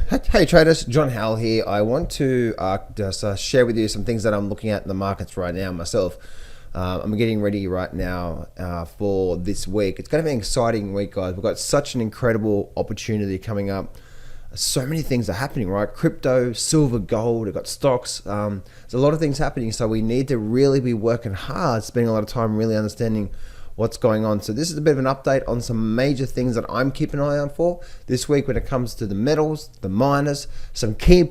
Hey traders, John Howell here. I want to just share with you some things that I'm looking at in the markets right now myself. I'm getting ready right now for this week. It's going to be an exciting week, guys. We've got such an incredible opportunity coming up. So many things are happening, right? Crypto, silver, gold, we've got stocks. There's a lot of things happening, so we need to really be working hard, spending a lot of time really understanding what's going on. So this is a bit of an update on some major things that I'm keeping an eye on for this week when it comes to the metals, the miners, some key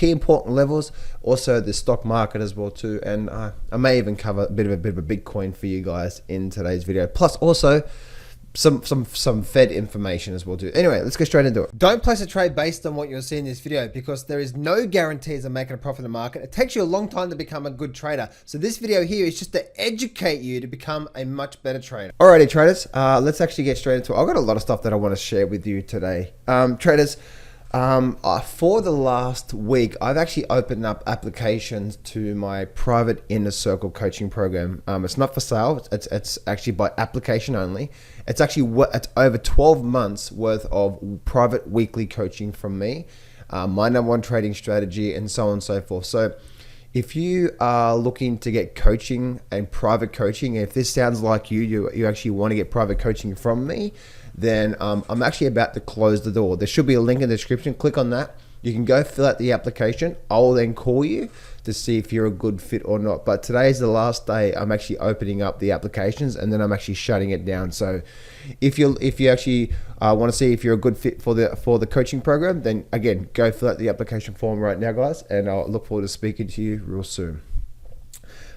important levels, also the stock market as well too. And I may even cover a bit of a Bitcoin for you guys in today's video. Plus also some Fed information as well too. Anyway, let's get straight into it. Don't place a trade based on what you're seeing in this video because there is no guarantees of making a profit in the market. It takes you a long time to become a good trader. So this video here is just to educate you to become a much better trader. Alrighty traders, let's actually get straight into it. I've got a lot of stuff that I want to share with you today. Traders, for the last week, I've actually opened up applications to my private inner circle coaching program. It's not for sale. It's actually by application only. It's over 12 months worth of private weekly coaching from me, my #1 trading strategy, and so on and so forth. So if you are looking to get coaching and private coaching, if this sounds like you actually want to get private coaching from me, then I'm actually about to close the door. There should be a link in the description. Click on that. You can go fill out the application. I'll then call you to see if you're a good fit or not. But today's the last day I'm actually opening up the applications, and then I'm actually shutting it down. So if you actually want to see if you're a good fit for the coaching program, then again, go fill out the application form right now, guys, and I'll look forward to speaking to you real soon.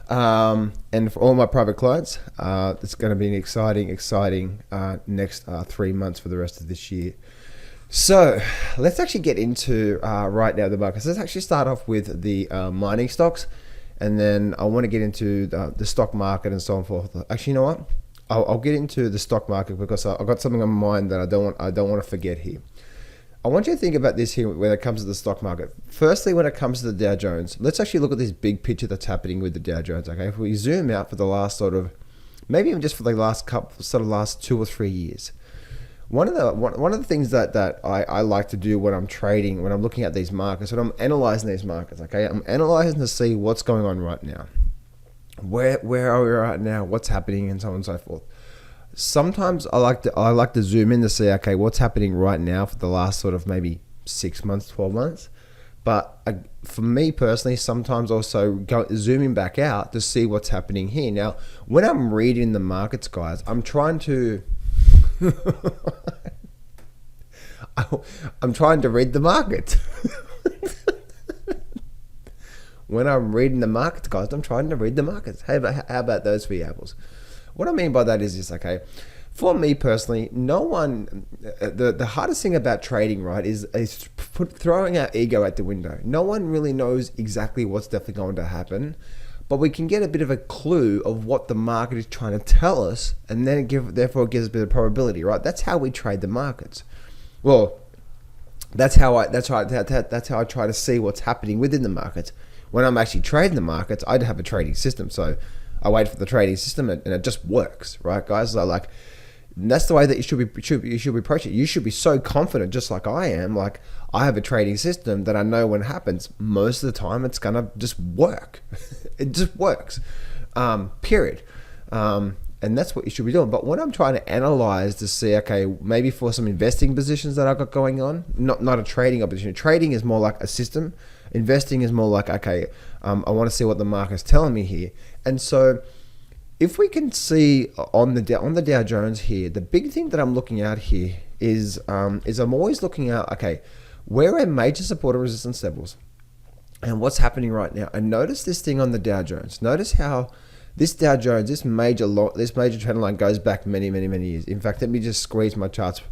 And for all my private clients, it's going to be an exciting next 3 months for the rest of this year. So let's actually get into right now the markets. Let's actually start off with the mining stocks, and then I want to get into the stock market and so on and forth. Actually, you know what? I'll get into the stock market because I've got something on my mind that I don't want to forget here. I want you to think about this here when it comes to the stock market. Firstly, when it comes to the Dow Jones, let's actually look at this big picture that's happening with the Dow Jones. Okay, if we zoom out for the last maybe even just for the last last 2 or 3 years, one of the things that I like to do when I'm trading, when I'm looking at these markets, when I'm analyzing these markets. Okay, I'm analyzing to see what's going on right now. Where are we right now? What's happening, and so on and so forth. Sometimes I like to zoom in to see, okay, what's happening right now for the last maybe 6 months, 12 months. But for me personally, sometimes also zooming back out to see what's happening here. Now, when I'm reading the markets, guys, I'm trying to I'm trying to read the market. When I'm reading the markets, guys, I'm trying to read the markets. How about those three apples? What I mean by that is this, okay? For me personally, the hardest thing about trading, right, is throwing our ego out the window. No one really knows exactly what's definitely going to happen, but we can get a bit of a clue of what the market is trying to tell us, and then therefore it gives a bit of probability, right? That's how we trade the markets. Well, that's how I try to see what's happening within the markets. When I'm actually trading the markets, I have a trading system, so I wait for the trading system, and it just works, right, guys? So that's the way that you should approach it. You should be so confident, just like I am. Like, I have a trading system that I know when it happens, most of the time it's gonna just work. It just works, period. And that's what you should be doing. But when I'm trying to analyze to see, okay, maybe for some investing positions that I've got going on, not a trading opportunity. Trading is more like a system. Investing is more like, okay, I want to see what the market's telling me here. And so if we can see on the Dow Jones here, the big thing that I'm looking at here is I'm always looking at, okay, where are major support and resistance levels and what's happening right now. And notice this thing on the Dow Jones. Notice how this Dow Jones, this major trend line goes back many years. In fact, let me just squeeze my charts.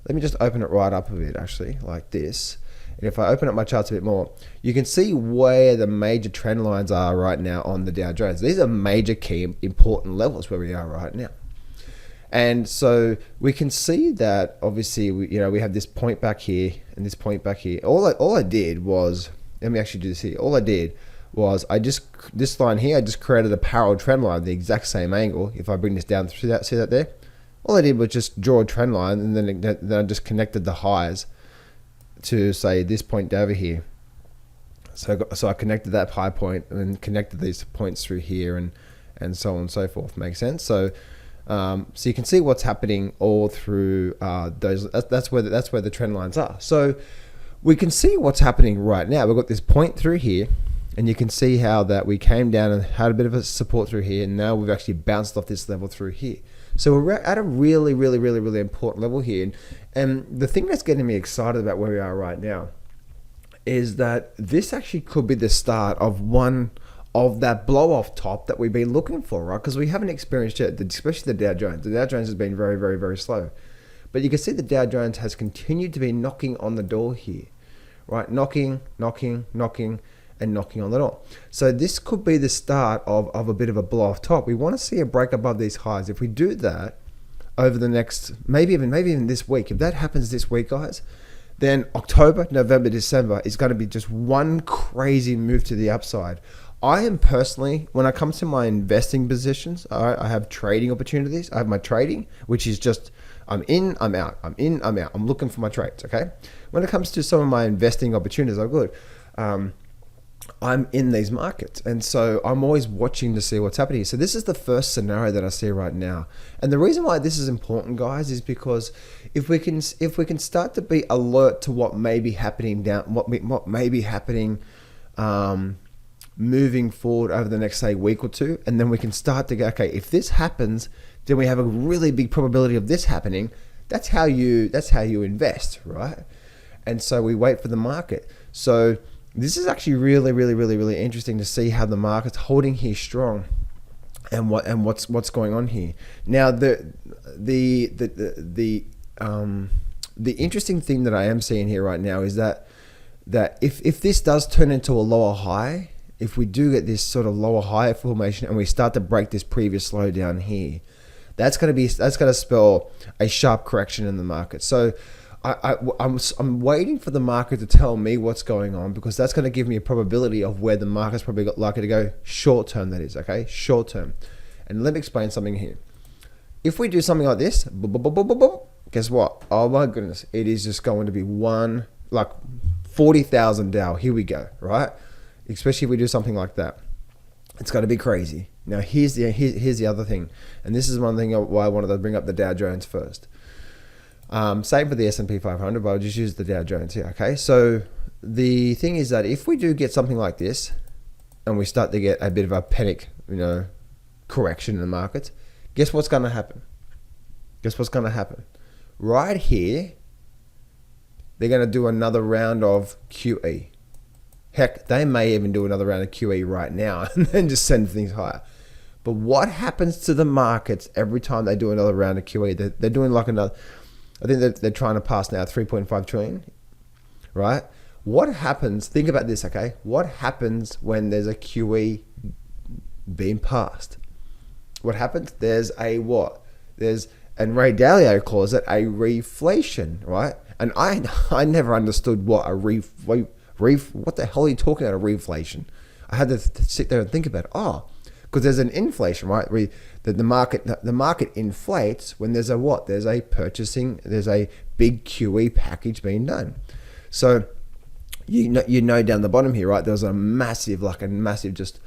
Let me just open it right up a bit, actually, like this. And if I open up my charts a bit more, you can see where the major trend lines are right now on the Dow Jones. These are major key important levels where we are right now. And so we can see that obviously we have this point back here and this point back here. All I did was, let me actually do this here. All I did was this line here, I just created a parallel trend line, the exact same angle. If I bring this down, see that there? All I did was just draw a trend line, and then I just connected the highs to say this point over here. So I connected that high point and connected these points through here and so on and so forth. Makes sense? So you can see what's happening all through those. That's where the trend lines are. So we can see what's happening right now. We've got this point through here, and you can see how that we came down and had a bit of a support through here, and now we've actually bounced off this level through here. So we're at a really, really, really, really important level here. And the thing that's getting me excited about where we are right now is that this actually could be the start of one of that blow off top that we've been looking for, right? Because we haven't experienced yet, especially the Dow Jones. The Dow Jones has been very, very, very slow. But you can see the Dow Jones has continued to be knocking on the door here, right? Knocking, knocking, knocking, and knocking on the door. So this could be the start of a bit of a blow off top. We want to see a break above these highs. If we do that over the next, maybe even this week, if that happens this week, guys, then October, November, December is going to be just one crazy move to the upside. I am personally, when it comes to my investing positions, I have trading opportunities. I have my trading, which is just, I'm in, I'm out, I'm in, I'm out. I'm looking for my trades, okay? When it comes to some of my investing opportunities, I'm good. I'm in these markets, and so I'm always watching to see what's happening. So this is the first scenario that I see right now, and the reason why this is important, guys, is because if we can start to be alert to what may be happening what may be happening moving forward over the next, say, week or two, and then we can start to go, okay, if this happens, then we have a really big probability of this happening. That's how you invest, right? And so we wait for the market. So this is actually really, really, really, really interesting to see how the market's holding here strong, and what's going on here. Now, the interesting thing that I am seeing here right now is that if this does turn into a lower high, if we do get this sort of lower high formation and we start to break this previous low down here, that's going to spell a sharp correction in the market. So I'm waiting for the market to tell me what's going on, because that's going to give me a probability of where the market's probably likely to go short term, that is, okay? Short term. And let me explain something here. If we do something like this, guess what? Oh my goodness, it is just going to be one, like 40,000 Dow. Here we go, right? Especially if we do something like that. It's going to be crazy. Now, here's the other thing. And this is one thing why I wanted to bring up the Dow Jones first. Same for the S&P 500, but I'll just use the Dow Jones here, okay? So the thing is that if we do get something like this, and we start to get a bit of a panic, correction in the markets, guess what's going to happen? Guess what's going to happen? Right here, they're going to do another round of QE. Heck, they may even do another round of QE right now and then just send things higher. But what happens to the markets every time they do another round of QE? They're doing like another, I think they're trying to pass now 3.5 trillion, right? What happens, think about this, okay? What happens when there's a QE being passed? What happens? There's a what? And Ray Dalio calls it a reflation, right? And I never understood what a what the hell are you talking about, a reflation? I had to sit there and think about it. Oh, because there's an inflation, right? The market inflates when there's a what? There's a big QE package being done. So you know down the bottom here, right? There's a massive just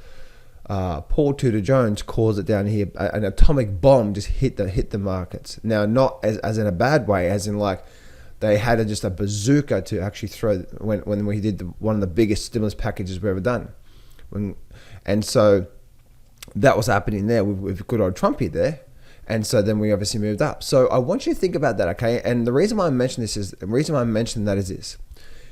Paul Tudor Jones calls it down here, an atomic bomb just hit the markets. Now, not as in a bad way, as in like they had just a bazooka to actually throw when we did one of the biggest stimulus packages we've ever done. And so that was happening there with good old Trumpy there. And so then we obviously moved up. So I want you to think about that, okay? And the reason why I mention that is this.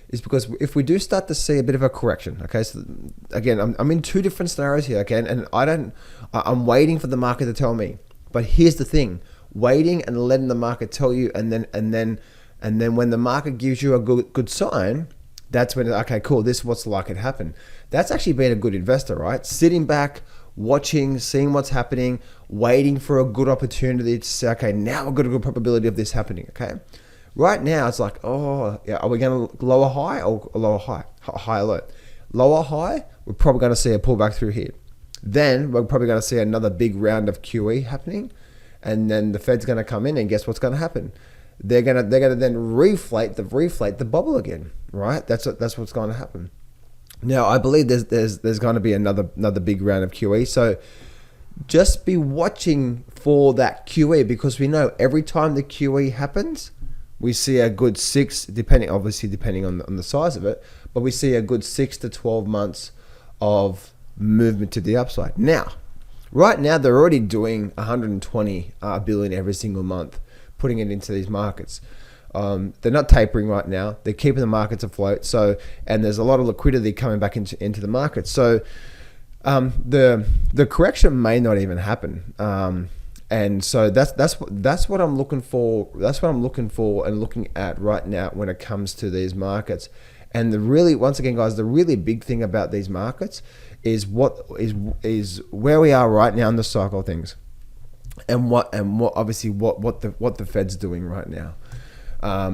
Is because if we do start to see a bit of a correction, okay, so again, I'm in two different scenarios here, okay, and I'm waiting for the market to tell me. But here's the thing: waiting and letting the market tell you, and then when the market gives you a good sign, that's when, okay, cool, this is what's likely to happen. That's actually being a good investor, right? Sitting back, watching, seeing what's happening, waiting for a good opportunity to say, okay, now I've got a good probability of this happening, okay. Right now, it's like, oh, yeah, are we going to lower high or lower high? High or low? Lower high, we're probably going to see a pullback through here. Then we're probably going to see another big round of QE happening. And then the Fed's going to come in, and guess what's going to happen? they're gonna then reflate the bubble again, right? That's what's going to happen. Now, I believe there's going to be another big round of QE. So just be watching for that QE, because we know every time the QE happens, we see a good depending on the size of it, but we see a good 6 to 12 months of movement to the upside. Now, right now, they're already doing 120 billion every single month, putting it into these markets. They're not tapering right now. They're keeping the markets afloat. So, and there's a lot of liquidity coming back into the market. So, the correction may not even happen. And so that's what I'm looking for. That's what I'm looking for and looking at right now when it comes to these markets. And once again, guys, the really big thing about these markets is what where we are right now in the cycle of things, and what obviously what the Fed's doing right now.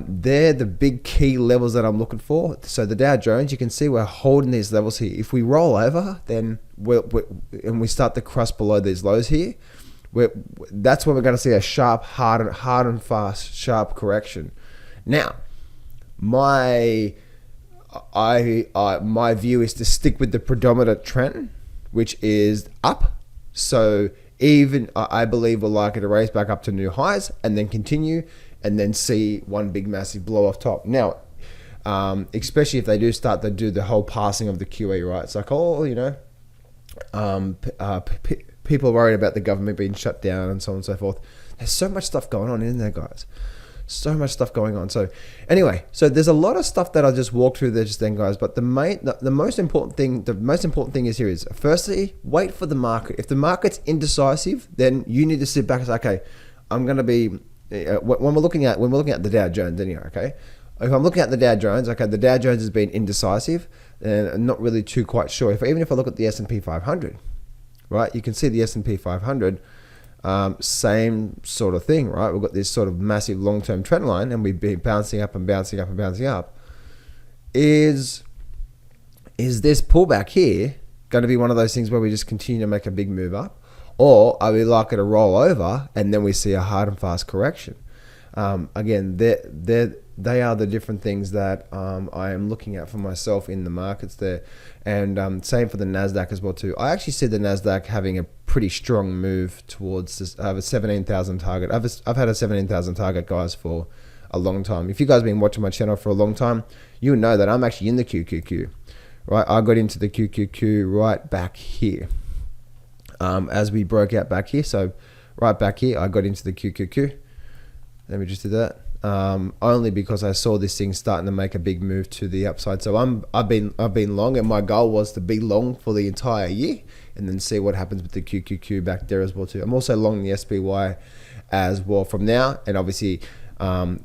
They're the big key levels that I'm looking for. So the Dow Jones, you can see we're holding these levels here. If we roll over, then and we start to cross below these lows here, that's when we're going to see a sharp, hard and fast, sharp correction. Now, my view is to stick with the predominant trend, which is up. So even I believe we're likely to raise back up to new highs and then continue, and then see one big massive blow off top. Now, especially if they do start to do the whole passing of the QE, right? It's like, people are worried about the government being shut down and so on and so forth. There's so much stuff going on, isn't there, guys? So much stuff going on. So anyway, so there's a lot of stuff that I'll just walk through there just then, guys. But the most important thing is here is, firstly, wait for the market. If the market's indecisive, then you need to sit back and say, okay, I'm going to be, when we're looking at the Dow Jones anyway, okay? If I'm looking at the Dow Jones, okay, the Dow Jones has been indecisive and I'm not really too quite sure. Even if I look at the S&P 500, right, you can see the S&P 500, same sort of thing, right? We've got this sort of massive long-term trend line, and we've been bouncing up and bouncing up and bouncing up. Is this pullback here going to be one of those things where we just continue to make a big move up, or are we likely to roll over and then we see a hard and fast correction? Again, they are the different things that I am looking at for myself in the markets there, and same for the Nasdaq as well too. I actually see the Nasdaq having a pretty strong move towards this. I have a 17,000 target. I've had a 17,000 target, guys, for a long time. If you guys have been watching my channel for a long time, you know that I'm actually in the QQQ, right? I got into the QQQ right back here, as we broke out back here. So right back here, I got into the QQQ. Let me just do that. Only because I saw this thing starting to make a big move to the upside. So I've been long, and my goal was to be long for the entire year, and then see what happens with the QQQ back there as well too. I'm also long the SPY as well from now, and obviously I'm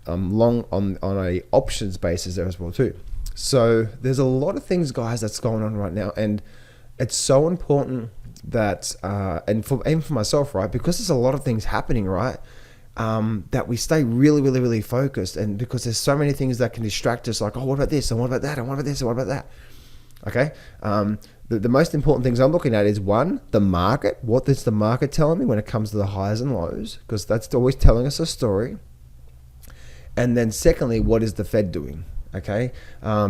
long on a options basis there as well too. So there's a lot of things, guys, that's going on right now, and it's so important that and even for myself, right, because there's a lot of things happening, right, that we stay really, really, really focused. And because there's so many things that can distract us, like, oh, what about this, and what about that, and what about this, and what about that? Okay, the most important things I'm looking at is, one, the market. What is the market telling me when it comes to the highs and lows? Because that's always telling us a story. And then secondly, what is the Fed doing? Okay,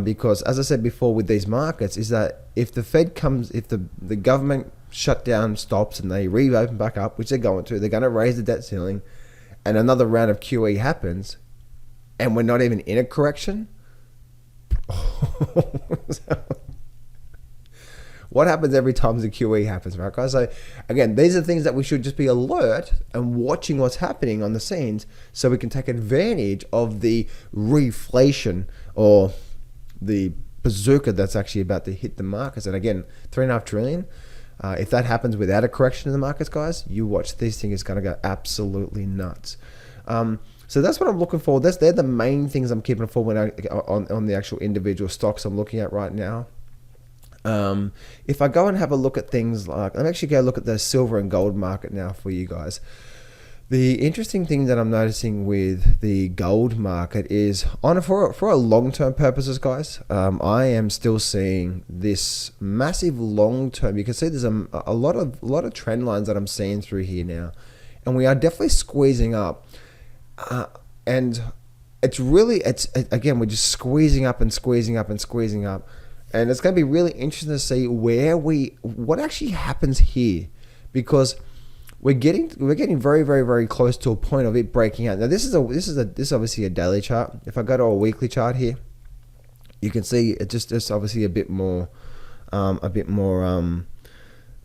because as I said before with these markets, is that if the Fed comes, if the government shutdown stops and they reopen back up, which they're going to, they're going to raise the debt ceiling, and another round of QE happens, and we're not even in a correction. What happens every time the QE happens, right, guys? So again, these are things that we should just be alert and watching what's happening on the scenes, so we can take advantage of the reflation or the bazooka that's actually about to hit the markets. And again, 3.5 trillion. If that happens without a correction in the markets, guys, you watch, this thing is going to go absolutely nuts. So that's what I'm looking for. They're the main things I'm keeping for when on the actual individual stocks I'm looking at right now. If I go and have a look at things like, I'm actually going to look at the silver and gold market now for you guys. The interesting thing that I'm noticing with the gold market is, for a long-term purposes, guys, I am still seeing this massive long-term. You can see there's a lot of trend lines that I'm seeing through here now, and we are definitely squeezing up. And it's again, we're just squeezing up and squeezing up and squeezing up. And it's going to be really interesting to see what actually happens here, because we're getting very, very, very close to a point of it breaking out. Now this is obviously a daily chart. If I go to a weekly chart here, you can see it's just obviously a bit more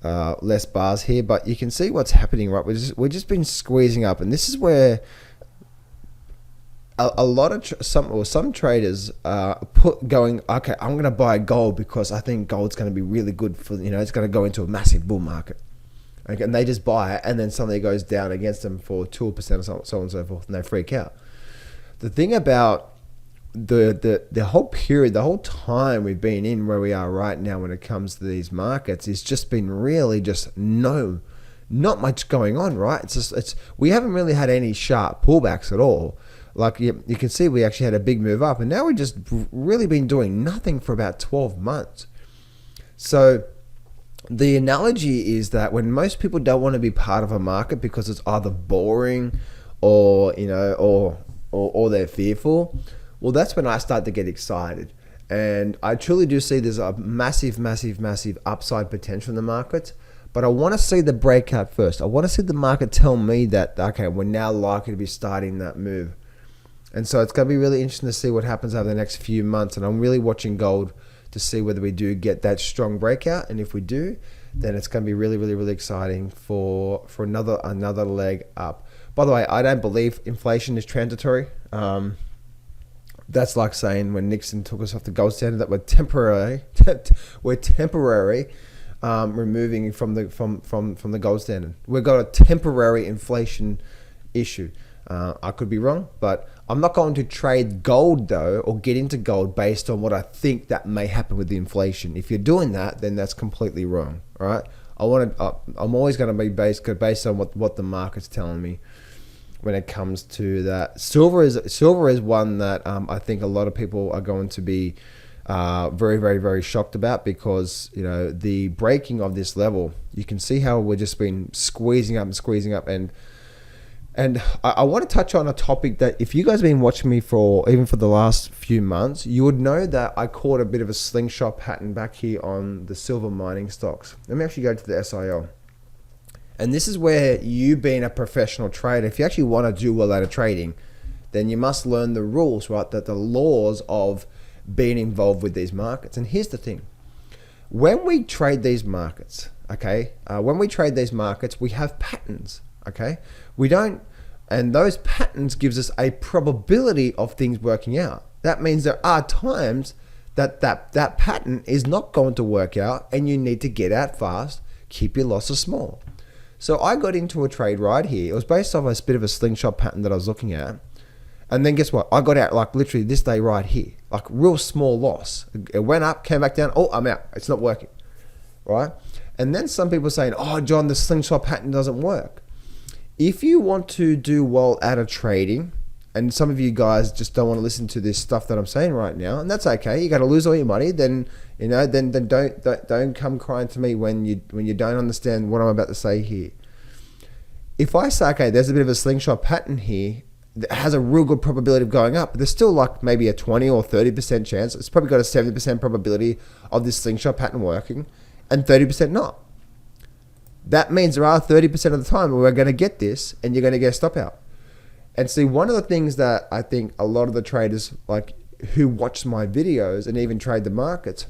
less bars here, but you can see what's happening, right? We're just been squeezing up, and this is where a lot of some traders going, okay, I'm going to buy gold because I think gold's going to be really good for, it's going to go into a massive bull market. Okay, and they just buy it, and then suddenly it goes down against them for 2% or so on and so forth, and they freak out. The thing about the whole period, the whole time we've been in where we are right now when it comes to these markets, it's just been really just not much going on, right? We haven't really had any sharp pullbacks at all. Like you can see, we actually had a big move up, and now we've just really been doing nothing for about 12 months. So the analogy is that when most people don't want to be part of a market because it's either boring or they're fearful, well, that's when I start to get excited. And I truly do see there's a massive, massive, massive upside potential in the market. But I want to see the breakout first. I want to see the market tell me that, okay, we're now likely to be starting that move. And so it's going to be really interesting to see what happens over the next few months. And I'm really watching gold to see whether we do get that strong breakout. And if we do, then it's going to be really, really, really exciting for another leg up. By the way, I don't believe inflation is transitory. That's like saying when Nixon took us off the gold standard that we're temporary removing from the gold standard. We've got a temporary inflation issue. I could be wrong, but I'm not going to trade gold though, or get into gold based on what I think that may happen with the inflation. If you're doing that, then that's completely wrong. All right. I'm always going to be based on what the market's telling me when it comes to that. Silver is one that I think a lot of people are going to be very, very, very shocked about, because the breaking of this level, you can see how we're just been squeezing up, and I want to touch on a topic that if you guys have been watching me for the last few months, you would know that I caught a bit of a slingshot pattern back here on the silver mining stocks. Let me actually go to the SIL. And this is where you, being a professional trader, if you actually want to do well out of trading, then you must learn the rules, right? That the laws of being involved with these markets. And here's the thing. When we trade these markets, okay, we have patterns, okay? We don't, and those patterns gives us a probability of things working out. That means there are times that pattern is not going to work out, and you need to get out fast, keep your losses small. So I got into a trade right here. It was based off a bit of a slingshot pattern that I was looking at. And then guess what? I got out like literally this day right here, like real small loss. It went up, came back down. Oh, I'm out. It's not working, right? And then some people saying, oh, John, the slingshot pattern doesn't work. If you want to do well out of trading, and some of you guys just don't want to listen to this stuff that I'm saying right now, and that's okay. You got to lose all your money. Then don't come crying to me when you don't understand what I'm about to say here. If I say, okay, there's a bit of a slingshot pattern here that has a real good probability of going up, but there's still like maybe a 20 or 30% chance. It's probably got a 70% probability of this slingshot pattern working, and 30% not. That means there are 30% of the time where we're going to get this, and you're going to get a stop out. And see, one of the things that I think a lot of the traders like who watch my videos and even trade the markets,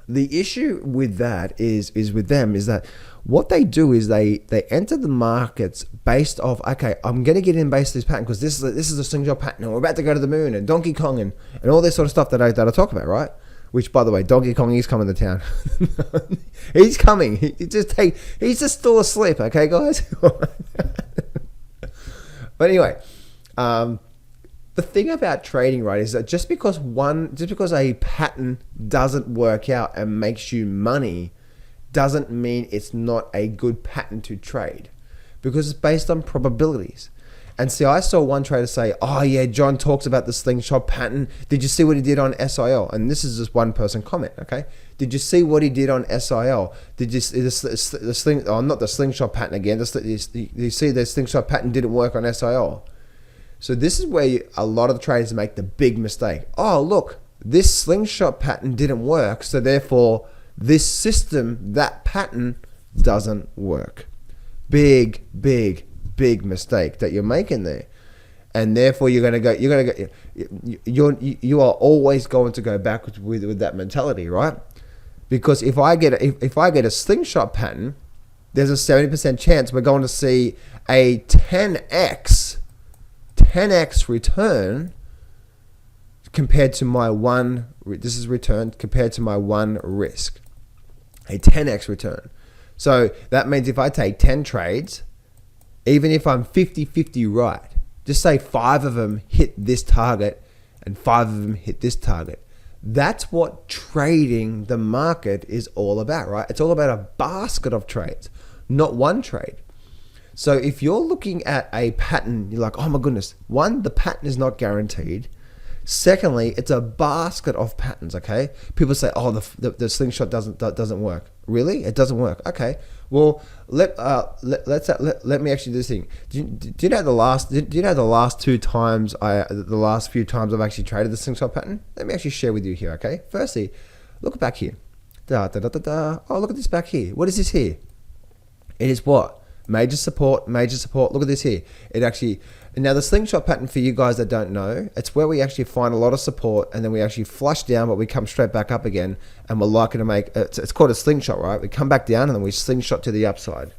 the issue with that is that what they do is they enter the markets based off, okay, I'm going to get in based on this pattern because this is a slingshot pattern, and we're about to go to the moon and Donkey Kong and all this sort of stuff that I talk about, right? Which, by the way, Donkey Kong is coming to town. He's coming. He's just still asleep, okay, guys? But anyway, the thing about trading, right, is that just because a pattern doesn't work out and makes you money, doesn't mean it's not a good pattern to trade, because it's based on probabilities. And see, I saw one trader say, oh yeah, John talks about the slingshot pattern. Did you see what he did on SIL? And this is just one person comment, okay? Did you see what he did on SIL? Did you see not the slingshot pattern again. You see the slingshot pattern didn't work on SIL. So this is where a lot of the traders make the big mistake. Oh, look, this slingshot pattern didn't work, so therefore this system, that pattern doesn't work. Big mistake that you're making there. And therefore you are always going to go backwards with that mentality, right? Because if I get a slingshot pattern, there's a 70% chance we're going to see a 10x return compared to my one. This is return compared to my one risk, a 10x return. So that means if I take 10 trades, even if I'm 50-50 right, just say 5 of them hit this target and 5 of them hit this target. That's what trading the market is all about, right? It's all about a basket of trades, not one trade. So if you're looking at a pattern, you're like, oh my goodness, one, the pattern is not guaranteed. Secondly, it's a basket of patterns, okay? People say, oh, the slingshot doesn't work. Really? It doesn't work. Okay. Well, let me actually do this thing. Do you know the last few times I've actually traded the slingshot pattern? Let me actually share with you here, okay? Firstly, look back here. Oh, look at this back here. What is this here? It is what? Major support. Look at this here. Now the slingshot pattern, for you guys that don't know, it's where we actually find a lot of support and then we actually flush down, but we come straight back up again, and we're likely to make, it's called a slingshot, right? We come back down and then we slingshot to the upside.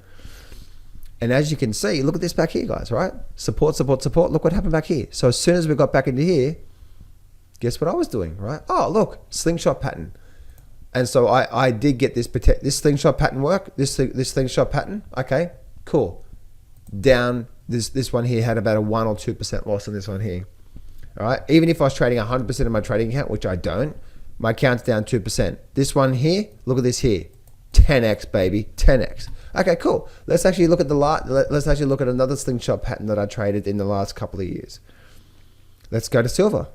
And as you can see, look at this back here, guys, right? Support. Look what happened back here. So as soon as we got back into here, guess what I was doing, right? Oh, look, slingshot pattern. And so I did get this slingshot pattern work, this slingshot pattern. Okay, cool. Down, this one here had about a 1 or 2% loss on this one here. All right, even if I was trading 100% of my trading account, which I don't, my account's down 2%. This one here, look at this here, 10x baby, 10x. Okay, cool. Let's actually look at another slingshot pattern that I traded in the last couple of years. Let's go to silver.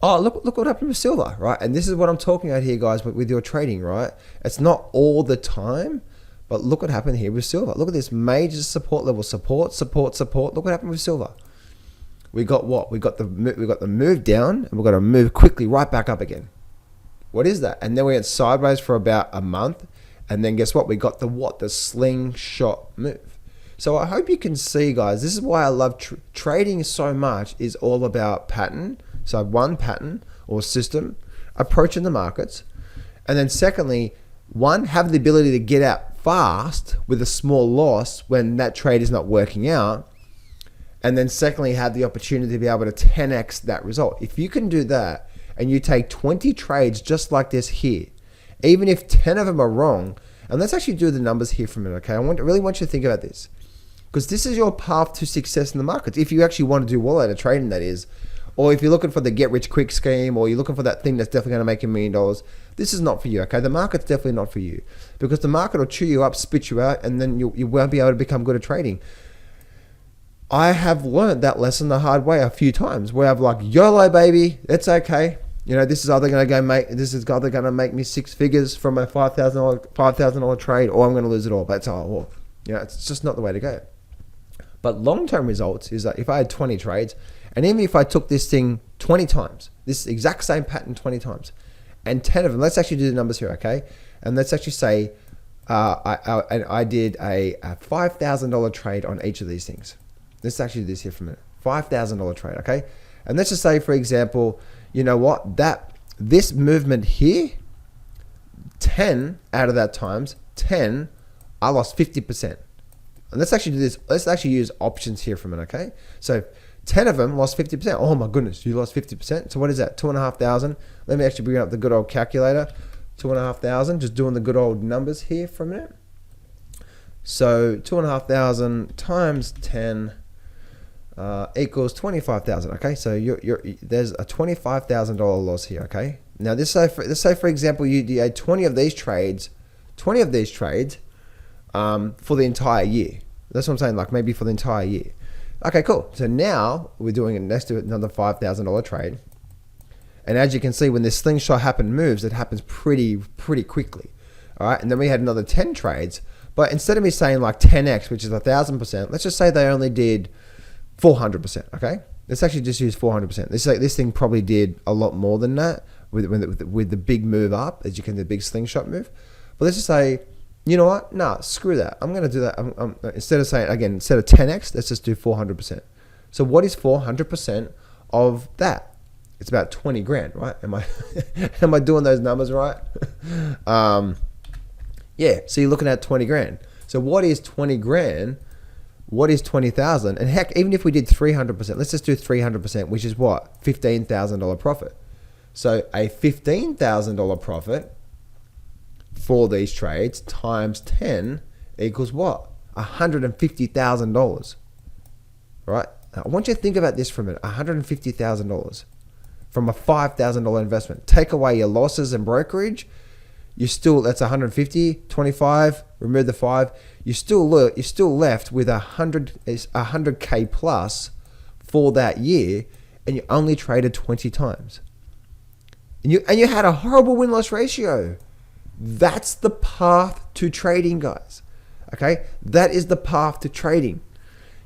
Oh, look what happened with silver, right? And this is what I'm talking about here, guys, with your trading, right? It's not all the time, but look what happened here with silver. Look at this major support level, support. Look what happened with silver. We got what? We got the move down, and we've got to move quickly right back up again. What is that? And then we went sideways for about a month, and then guess what? We got the slingshot move. So I hope you can see, guys, this is why I love trading so much, is all about pattern. So one, pattern or system, approaching the markets. And then secondly, one, have the ability to get out fast with a small loss when that trade is not working out. And then secondly, have the opportunity to be able to 10x that result. If you can do that and you take 20 trades just like this here, even if 10 of them are wrong, and let's actually do the numbers here for a minute, okay? I really want you to think about this, because this is your path to success in the markets. If you actually want to do well at a trading, that is, or if you're looking for the get rich quick scheme, or you're looking for that thing that's definitely going to make you $1 million, this is not for you, okay? The market's definitely not for you, because the market will chew you up, spit you out, and then you won't be able to become good at trading. I have learned that lesson the hard way a few times, where I've like, YOLO baby, it's okay. You know, this is either going to make me 6 figures from a $5,000 trade, or I'm going to lose it all. But it's just not the way to go. But long-term results is that if I had 20 trades, and even if I took this thing 20 times, this exact same pattern 20 times, and 10 of them, let's actually do the numbers here, okay? And let's actually say I did a $5,000 trade on each of these things. Let's actually do this here for a minute. $5,000 trade, okay? And let's just say, for example, you know what? This movement here, 10 out of that times, 10, I lost 50%. And let's actually do this. Let's actually use options here for a minute, okay? So 10 of them lost 50%. Oh my goodness, you lost 50%. So what is that? 2,500. Let me actually bring up the good old calculator. 2,500. Just doing the good old numbers here for a minute. So 2,500 times 10 equals 25,000. Okay, so there's a $25,000 loss here. Okay, now let's say for example you had 20 of these trades for the entire year. That's what I'm saying, like maybe for the entire year. Okay, cool. So now we're doing it next to another $5,000 trade, and as you can see, when this slingshot moves, it happens pretty quickly. All right, and then we had another 10 trades, but instead of me saying like 10x, which is 1,000%, let's just say they only did 400%. Okay, let's actually just use 400%. This thing probably did a lot more than that with the big move up, as you can, the big slingshot move. But let's just say, you know what? Nah, screw that. I'm going to do that. Instead of 10x, let's just do 400%. So what is 400% of that? It's about 20 grand, right? Am I doing those numbers right? Yeah. So you're looking at 20 grand. So what is 20 grand? What is 20,000? And heck, even if we did 300%, let's just do 300%, which is what? $15,000 profit. So a $15,000 profit for these trades times 10 equals what? $150,000, right? Now, I want you to think about this for a minute. $150,000 from a $5,000 investment. Take away your losses and brokerage, that's 150, 25, remove the 5. You're still left with 100K plus for that year, and you only traded 20 times. And you had a horrible win-loss ratio. That's the path to trading, guys. Okay? That is the path to trading.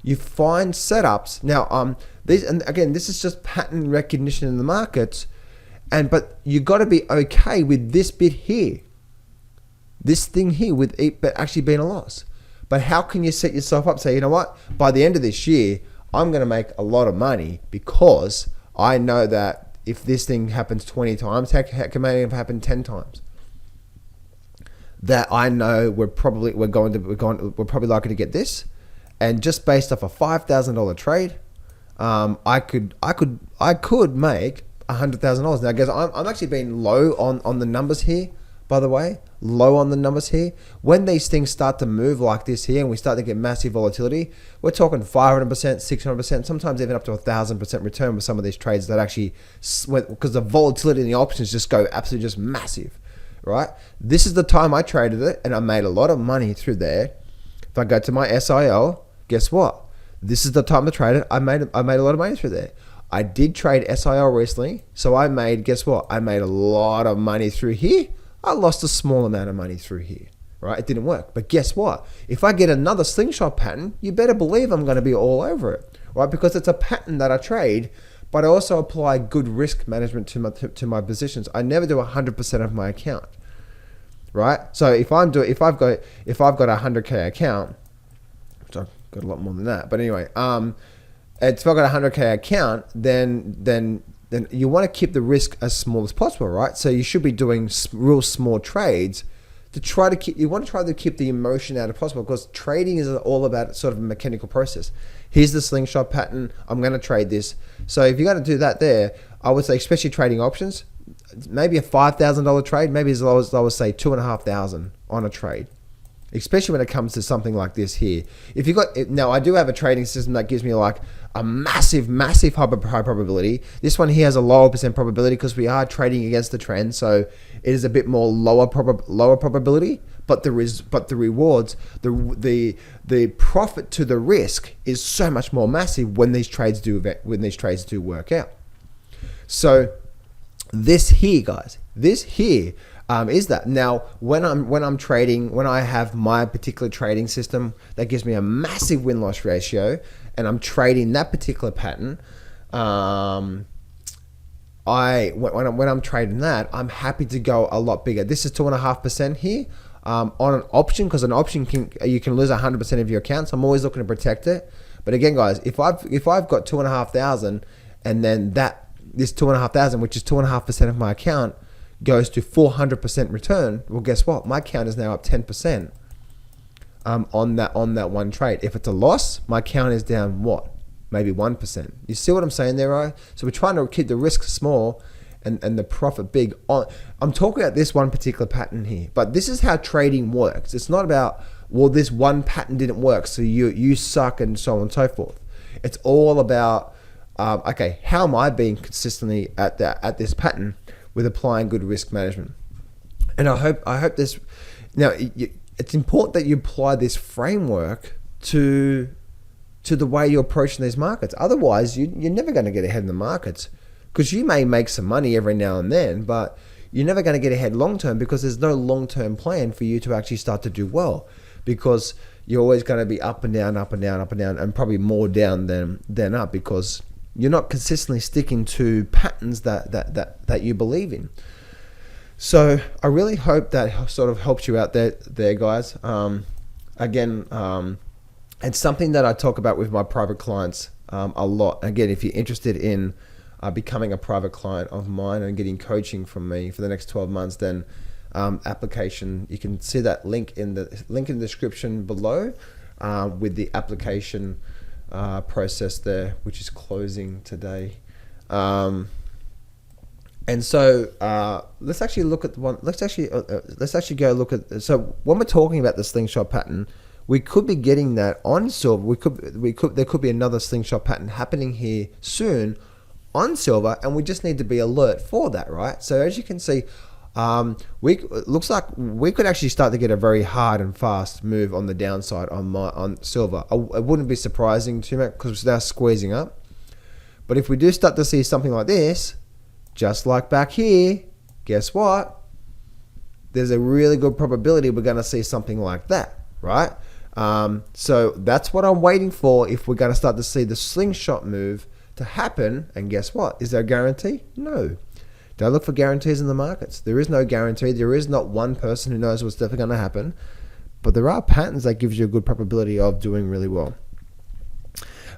You find setups. Now, this is just pattern recognition in the markets, but you got to be okay with this bit here, this thing here, with it but actually being a loss. But how can you set yourself up? Say, you know what? By the end of this year, I'm going to make a lot of money because I know that if this thing happens 20 times, heck, it may have happened 10 times. That I know we're probably likely to get this. And just based off a $5,000 trade, I could make $100,000. Now, guys, I'm actually being low on the numbers here, by the way. Low on the numbers here. When these things start to move like this here and we start to get massive volatility, we're talking 500%, 600%, sometimes even up to 1,000% return with some of these trades that actually, because the volatility in the options just go absolutely just massive, right? This is the time I traded it and I made a lot of money through there. If I go to my SIL, guess what? This is the time to trade it. I made a lot of money through there. I did trade SIL recently, so I made, guess what? I made a lot of money through here. I lost a small amount of money through here, right? It didn't work. But guess what? If I get another slingshot pattern, you better believe I'm going to be all over it, right? Because it's a pattern that I trade, but I also apply good risk management to my positions. I never do 100% of my account, right? So if I've got a 100K account, which I've got a lot more than that, but anyway, if I've got a 100K account, then you want to keep the risk as small as possible, right? So you should be doing real small trades to try to keep the emotion out of possible, because trading is all about sort of a mechanical process. Here's the slingshot pattern. I'm going to trade this. So if you're going to do that there, I would say, especially trading options, maybe a $5,000 trade, maybe as low as I would say $2,500 on a trade. Especially when it comes to something like this here. Now I do have a trading system that gives me like a massive high probability. This one here has a lower percent probability because we are trading against the trend, so it is a bit more lower probability. But the rewards, the profit to the risk is so much more massive when these trades do work out. So this here, guys, is that. Now, when I'm trading, when I have my particular trading system that gives me a massive win-loss ratio, and I'm trading that particular pattern, when I'm trading that, I'm happy to go a lot bigger. This is 2.5% here on an option, because an option you can lose 100% of your accounts. I'm always looking to protect it. But again, guys, if I've got 2,500, and then this 2,500, which is 2.5% of my account, goes to 400% return, well, guess what? My account is now up 10% on that one trade. If it's a loss, my account is down what? Maybe 1%. You see what I'm saying there, right? So we're trying to keep the risk small and the profit big. I'm talking about this one particular pattern here, but this is how trading works. It's not about, well, this one pattern didn't work, so you suck, and so on and so forth. It's all about, okay, how am I being consistently at this pattern with applying good risk management? And I hope this. Now, it's important that you apply this framework to the way you're approaching these markets. Otherwise, you're never going to get ahead in the markets, because you may make some money every now and then, but you're never going to get ahead long term, because there's no long term plan for you to actually start to do well. because you're always going to be up and down, up and down, up and down, and probably more down than up, because you're not consistently sticking to patterns that you believe in. So I really hope that sort of helps you out there guys. Again, it's something that I talk about with my private clients a lot. Again, if you're interested in becoming a private client of mine and getting coaching from me for the next 12 months, then application, you can see that link in the description below with the application process there, which is closing today. And so let's actually look at one. Let's actually go look at. So when we're talking about the slingshot pattern, we could be getting that on silver. There could be another slingshot pattern happening here soon on silver, and we just need to be alert for that, right? So as you can see, it looks like we could actually start to get a very hard and fast move on the downside on silver. It wouldn't be surprising to me because it's now squeezing up. But if we do start to see something like this, just like back here, guess what? There's a really good probability we're going to see something like that, right? So that's what I'm waiting for if we're going to start to see the slingshot move to happen. And guess what? Is there a guarantee? No. Don't look for guarantees in the markets. There is no guarantee. There is not one person who knows what's definitely going to happen. But there are patterns that gives you a good probability of doing really well.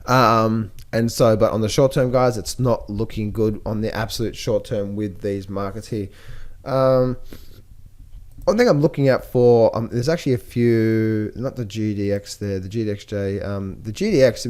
And so, but on the short term, guys, it's not looking good on the absolute short term with these markets here. One thing I'm looking at for, there's actually a few, not the GDX there, the GDXJ, the GDX,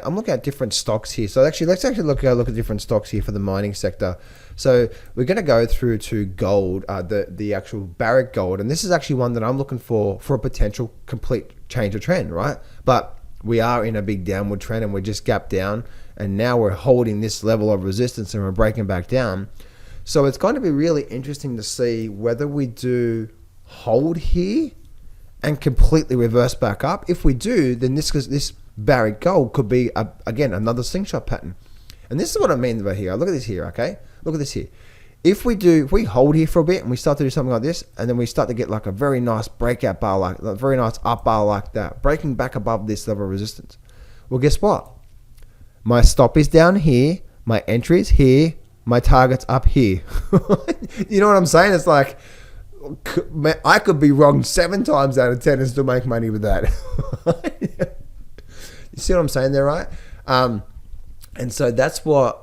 I'm looking at different stocks here. So actually, let's look at different stocks here for the mining sector. So we're going to go through to gold, the actual Barrick gold. And this is actually one that I'm looking for a potential complete change of trend, right? But we are in a big downward trend and we're just gapped down. And now we're holding this level of resistance and we're breaking back down. So it's going to be really interesting to see whether we do hold here and completely reverse back up. If we do, then this Barrick gold could be, again, another slingshot pattern. And this is what I mean by here. Look at this here, okay? Look at this here. If we hold here for a bit and we start to do something like this, and then we start to get like a very nice breakout bar, like a very nice up bar like that, breaking back above this level of resistance. Well, guess what? My stop is down here, my entry is here, my target's up here. You know what I'm saying? It's like, I could be wrong 7 times out of 10 and still make money with that. You see what I'm saying there, right? And so that's what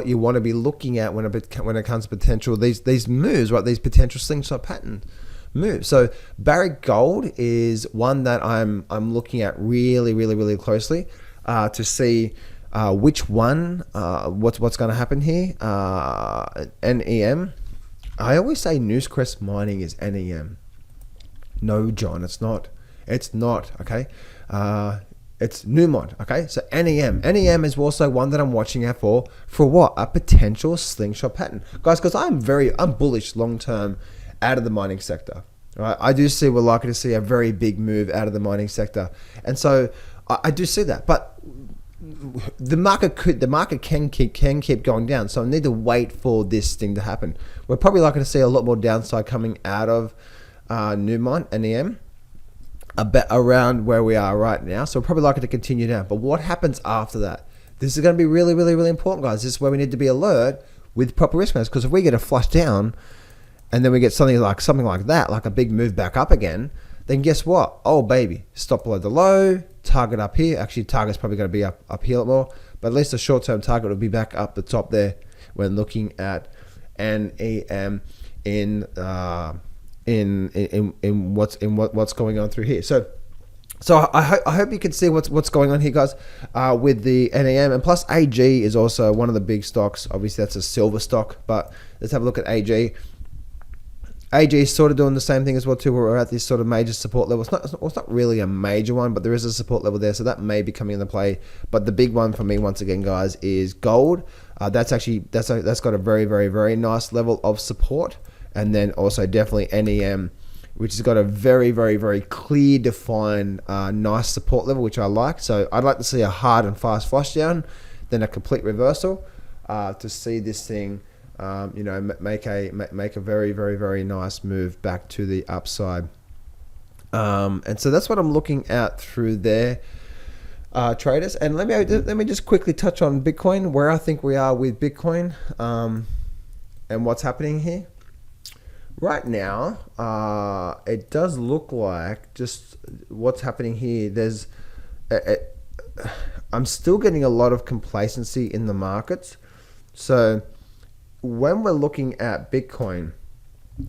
you want to be looking at when it comes to potential these moves, right? These potential slingshot pattern moves. So Barrick Gold is one that I'm looking at really closely to see which one, what's going to happen here. NEM. I always say Newscrest Mining is NEM. No, John, it's not. It's not, okay? It's Newmont, okay? So NEM. NEM is also one that I'm watching out for what? A potential slingshot pattern. Guys, because I'm bullish long-term out of the mining sector, right? I do see we're likely to see a very big move out of the mining sector. And so I do see that. But the market can keep going down. So I need to wait for this thing to happen. We're probably likely to see a lot more downside coming out of Newmont, NEM. Around where we are right now, so we're probably likely to continue down. But what happens after that? This is going to be really important, guys. This is where we need to be alert with proper risk management, because if we get a flush down and then we get something like that, like a big move back up again, then guess what? Oh baby, stop below the low, target up here. Actually, target's probably going to be up here a lot more, but at least the short-term target will be back up the top there when looking at NEM in what's going on through here. So I hope you can see what's going on here, guys, with the NEM. And plus AG is also one of the big stocks. Obviously that's a silver stock, but let's have a look at AG. AG is sort of doing the same thing as well too. We're at this sort of major support level. It's not really a major one, but there is a support level there, so that may be coming into play. But the big one for me, once again, guys, is gold. That's got a very nice level of support. And then also definitely NEM, which has got a very clear, defined, nice support level, which I like. So I'd like to see a hard and fast flush down, then a complete reversal to see this thing, make a very nice move back to the upside. And so that's what I'm looking at through there, traders. And let me just quickly touch on Bitcoin, where I think we are with Bitcoin, and what's happening here. Right now, it does look like just what's happening here. I'm still getting a lot of complacency in the markets. So when we're looking at Bitcoin,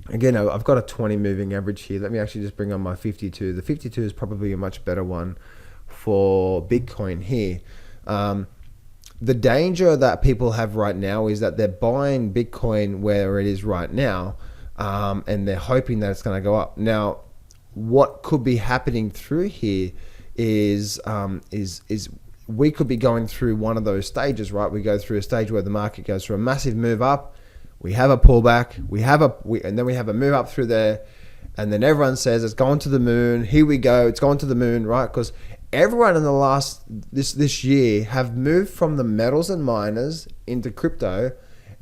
again, I've got a 20 moving average here. Let me actually just bring on my 52. The 52 is probably a much better one for Bitcoin here. The danger that people have right now is that they're buying Bitcoin where it is right now, and they're hoping that it's going to go up. Now, what could be happening through here is we could be going through one of those stages, right? We go through a stage where the market goes through a massive move up, we have a pullback, and then we have a move up through there, and then everyone says it's going to the moon. Here we go, it's going to the moon, right? Because everyone in the last this year have moved from the metals and miners into crypto,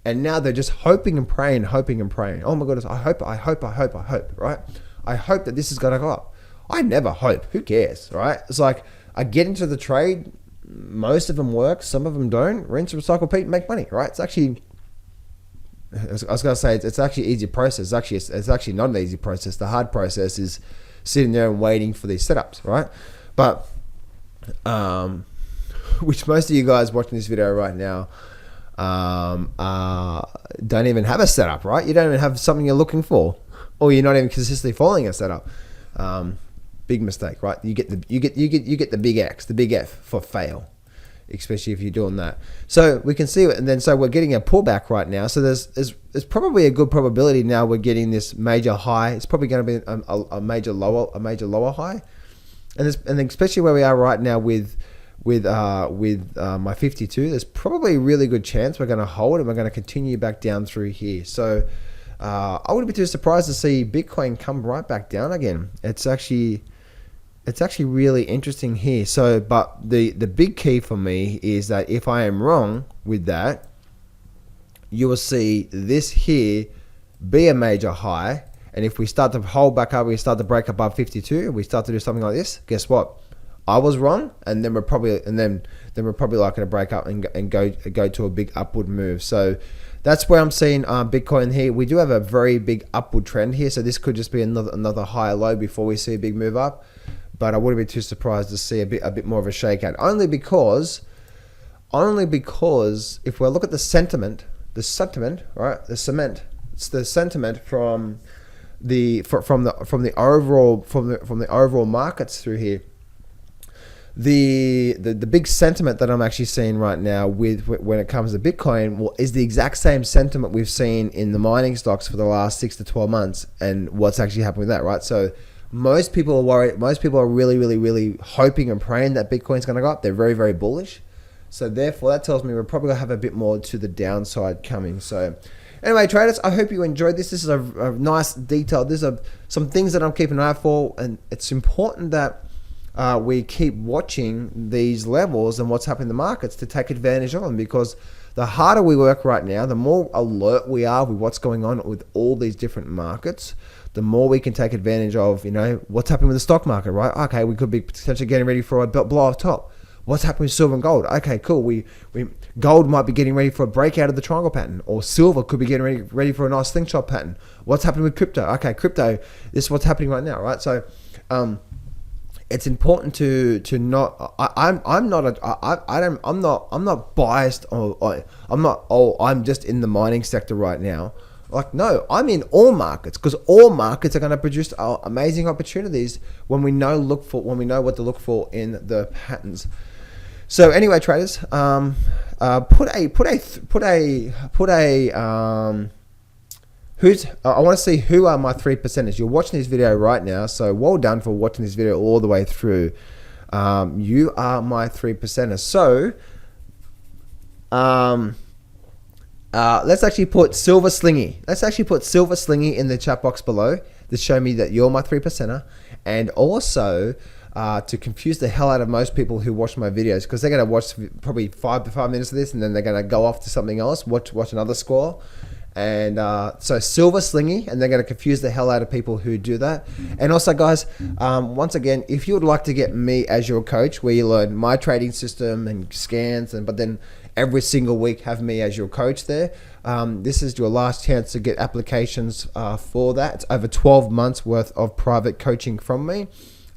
and now they're just hoping and praying. Oh my goodness, I hope, right? I hope that this is gonna go up. I never hope. Who cares, right? It's like I get into the trade. Most of them work, some of them don't. Rinse, recycle, repeat, make money, right? It's actually, I was gonna say it's actually an easy process. It's actually not an easy process. The hard process is sitting there and waiting for these setups, right? But which most of you guys watching this video right now don't even have a setup, right? You don't even have something you're looking for, or you're not even consistently following a setup. Big mistake, right? You get the big X, the big F for fail, especially if you're doing that. So we can see it, and then so we're getting a pullback right now. So there's probably a good probability now we're getting this major high. It's probably going to be a major lower high, and especially where we are right now with my 52. There's probably a really good chance we're going to hold and we're going to continue back down through here. So I wouldn't be too surprised to see Bitcoin come right back down again. It's actually really interesting here. So, but the big key for me is that if I am wrong with that, you will see this here be a major high. And if we start to hold back up, we start to break above 52, we start to do something like this, guess what? I was wrong, and then we're probably like going to break up and go to a big upward move. So that's where I'm seeing Bitcoin here. We do have a very big upward trend here, so this could just be another higher low before we see a big move up. But I wouldn't be too surprised to see a bit more of a shakeout, only because if we look at the sentiment, right? It's the sentiment from the overall markets through here. The big sentiment that I'm actually seeing right now when it comes to Bitcoin is the exact same sentiment we've seen in the mining stocks for the last 6 to 12 months, and what's actually happening with that, right? So most people are worried. Most people are really hoping and praying that Bitcoin's going to go up. They're very, very bullish. So therefore, that tells me we're probably going to have a bit more to the downside coming. So anyway, traders, I hope you enjoyed this. This is a nice detail. These are some things that I'm keeping an eye for, and it's important that we keep watching these levels and what's happening in the markets to take advantage of them, because the harder we work right now, the more alert we are with what's going on with all these different markets, the more we can take advantage of, what's happening with the stock market, right? Okay, we could be potentially getting ready for a blow off top. What's happening with silver and gold? Okay, cool. Gold might be getting ready for a breakout of the triangle pattern, or silver could be getting ready for a nice slingshot pattern. What's happening with crypto? Okay, crypto, this is what's happening right now, right? So, it's important to not. I'm not biased, or I'm just in the mining sector right now. Like, no, I'm in all markets, because all markets are going to produce amazing opportunities when we know what to look for in the patterns. So anyway, traders, I want to see who are my 3%ers. You're watching this video right now, so well done for watching this video all the way through. You are my 3%ers. So let's actually put Silver Slingy. Let's actually put Silver Slingy in the chat box below to show me that you're my 3%er, and also to confuse the hell out of most people who watch my videos, because they're going to watch probably 5 minutes of this, and then they're going to go off to something else, watch another score. And so silver slingy, and they're going to confuse the hell out of people who do that. And also, guys, once again, if you would like to get me as your coach, where you learn my trading system and scans, but then every single week have me as your coach there, this is your last chance to get applications for that. It's over 12 months worth of private coaching from me.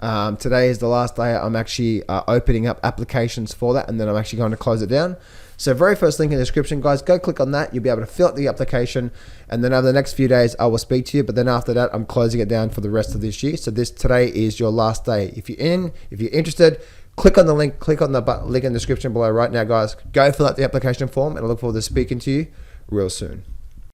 Today is the last day I'm actually opening up applications for that, and then I'm actually going to close it down. So very first link in the description, guys, go click on that. You'll be able to fill out the application, and then over the next few days, I will speak to you. But then after that, I'm closing it down for the rest of this year. So today is your last day. If you're interested, click on the link, click on the link in the description below right now, guys. Go fill out the application form, and I look forward to speaking to you real soon.